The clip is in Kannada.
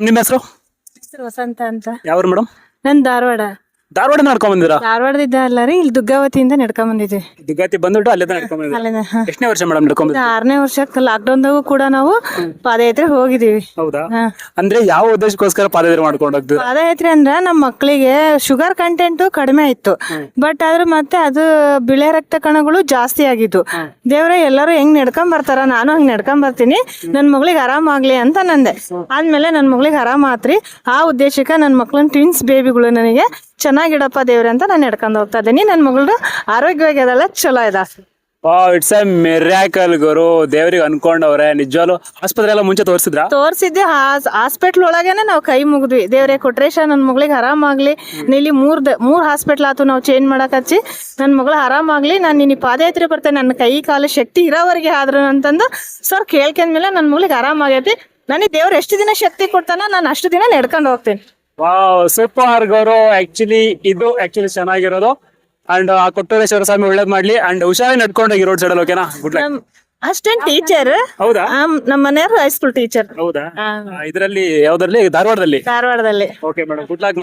ನಿಮ್ಮ ಹೆಸರು? ಹೆಸರು ವಸಂತ ಅಂತ. ಯಾವ್ರು ಮೇಡಮ್? ನನ್ ಧಾರವಾಡ. ಧಾರವಾಡ ನಡ್ಕೊಂಡ್ ಬಂದಿರಾ? ಧಾರವಾಡದಿದ್ದ ಅಲ್ಲ ರೀ, ಇಲ್ಲಿ ದುಗ್ಗಾವತಿಯಿಂದ ನಡ್ಕೊಂಡ್ ಬಂದಿದ್ವಿ. ದುಗ್ಗಾತಿ ಬಂದ್ಬಿಟ್ಟು ಅಲ್ಲೇ ನಡ್ಕೊಂಡ್ ಬಂದಿರಾ? ಅಲ್ಲಿಂದ ಎಷ್ಟನೇ ವರ್ಷ ಮೇಡಮ್ ನಡ್ಕೊಂಡ್ ಇದು 6ನೇ ವರ್ಷಕ್ಕೆ ಲಾಕ್ಡೌನ್ದಾಗೂ ಕೂಡ ನಾವು ಪಾದಯಾತ್ರೆ ಹೋಗಿದೀವಿ. ಹೌದಾ? ಹಾ. ಅಂದ್ರೆ ಯಾವ ಉದ್ದೇಶಕ್ಕೋಸ್ಕರ ಪಾದಯಾತ್ರೆ ಮಾಡ್ಕೊಂಡು ಹೋಗ್ತೀವಿ? ಪಾದಯಾತ್ರೆ ಅಂದ್ರ ನಮ್ಮ ಮಕ್ಕಳಿಗೆ ಶುಗರ್ ಕಂಟೆಂಟ್ ಕಡಿಮೆ ಇತ್ತು, ಬಟ್ ಆದ್ರೆ ಮತ್ತೆ ಅದು ಬಿಳೆ ರಕ್ತ ಕಣಗಳು ಜಾಸ್ತಿ ಆಗಿದ್ದು. ದೇವ್ರೆ ಎಲ್ಲರೂ ಹೆಂಗ್ ನಡ್ಕೊಂಡ್ ಬರ್ತಾರ, ನಾನು ಹಂಗ್ ನಡ್ಕೊಂಡ್ ಬರ್ತೀನಿ, ನನ್ ಮಗಳಿಗೆ ಆರಾಮಾಗ್ಲಿ ಅಂತ ನಂದೆ. ಆದ್ಮೇಲೆ ನನ್ ಮಗಳಿಗೆ ಆರಾಮ ಆತ್ರಿ. ಆ ಉದ್ದೇಶಕ್ಕೆ ನನ್ ಮಕ್ಳನ್ ಟ್ವಿನ್ಸ್ ಬೇಬಿಗಳು ನನಗೆ ಚೆನ್ನಾಗಿಡಪ್ಪ ದೇವ್ರೆ ಅಂತ ನಾನು ನಡ್ಕೊಂಡ್ ಹೋಗ್ತಾ ಇದ್ದೀನಿ. ನನ್ ಮಗಳು ಆರೋಗ್ಯವಾಗಿ ಅದೆಲ್ಲ ಚಲೋ ಇದೆ. ಇಟ್ಸ್ ಎ ಮಿರಾಕಲ್ ಗುರು. ದೇವ್ರಿಗೆ ಅನ್ಕೊಂಡವ್ರೆ ನಿಜವಾಗ್ಲು. ಆಸ್ಪತ್ರೆ ಎಲ್ಲ ಮುಂಚೆ ತೋರಿಸಿದ್ರಾ? ತೋರ್ಸಿದ್ದೆ, ಹಾಸ್ಪಿಟ್ಲ್ ಒಳಗೇನೆ ನಾವು ಕೈ ಮುಗಿದ್ವಿ. ದೇವ್ರೆ ಕೊಟ್ರೇಶ ನನ್ ಮಗಳಿಗೆ ಆರಾಮಾಗ್ಲಿ. ಇಲ್ಲಿ ಮೂರ್ ಹಾಸ್ಪಿಟ್ಲ್ ಆತು ನಾವು ಚೇಂಜ್ ಮಾಡಕ್ ಹಚ್ಚಿ, ನನ್ ಮಗಳು ಆರಾಮಾಗ್ಲಿ, ನಾನು ನಿನ್ನ ಪಾದಯಾತ್ರೆ ಬರ್ತೇನೆ, ನನ್ನ ಕೈ ಕಾಲು ಶಕ್ತಿ ಇರೋವರೆಗೆ ಆದ್ರು ಅಂತಂದು ಸರ್ ಕೇಳ್ಕೊಂಡ್ಮೇಲೆ ನನ್ ಮಗಳಿಗೆ ಆರಾಮಾಗೈತಿ. ನನಗೆ ದೇವ್ರು ಎಷ್ಟು ದಿನ ಶಕ್ತಿ ಕೊಡ್ತಾನ, ನಾನು ಅಷ್ಟು ದಿನ ನಡ್ಕೊಂಡು ಹೋಗ್ತೇನೆ. ವಾವ್, ಸೂಪರ್ ಗುರು. ಇದು ಚೆನ್ನಾಗಿರೋದು. ಅಂಡ್ ಆ ಕೊಟ್ಟೂರೇಶ್ವರ ಸ್ವಾಮಿ ಒಳ್ಳೇದ್ ಮಾಡ್ಲಿ. ಅಂಡ್ ಹುಷಾರಾಗಿ ನಡ್ಕೊಂಡೋಗಿ ರೋಡ್ ಸೈಡ್ ಅಲ್ಲಿ. ಓಕೆನಾ? Good luck. ಅಷ್ಟೇನ್ ಟೀಚರ್. ಹೌದಾ? ನಮ್ಮ ಮನೆಯವರು ಹೈಸ್ಕೂಲ್ ಟೀಚರ್. ಹೌದಾ? ಇದರಲ್ಲಿ ಯಾವ್ದ್ರಲ್ಲಿ? ಧಾರವಾಡದಲ್ಲಿ. ಧಾರವಾಡದಲ್ಲಿ. Okay madam, good luck.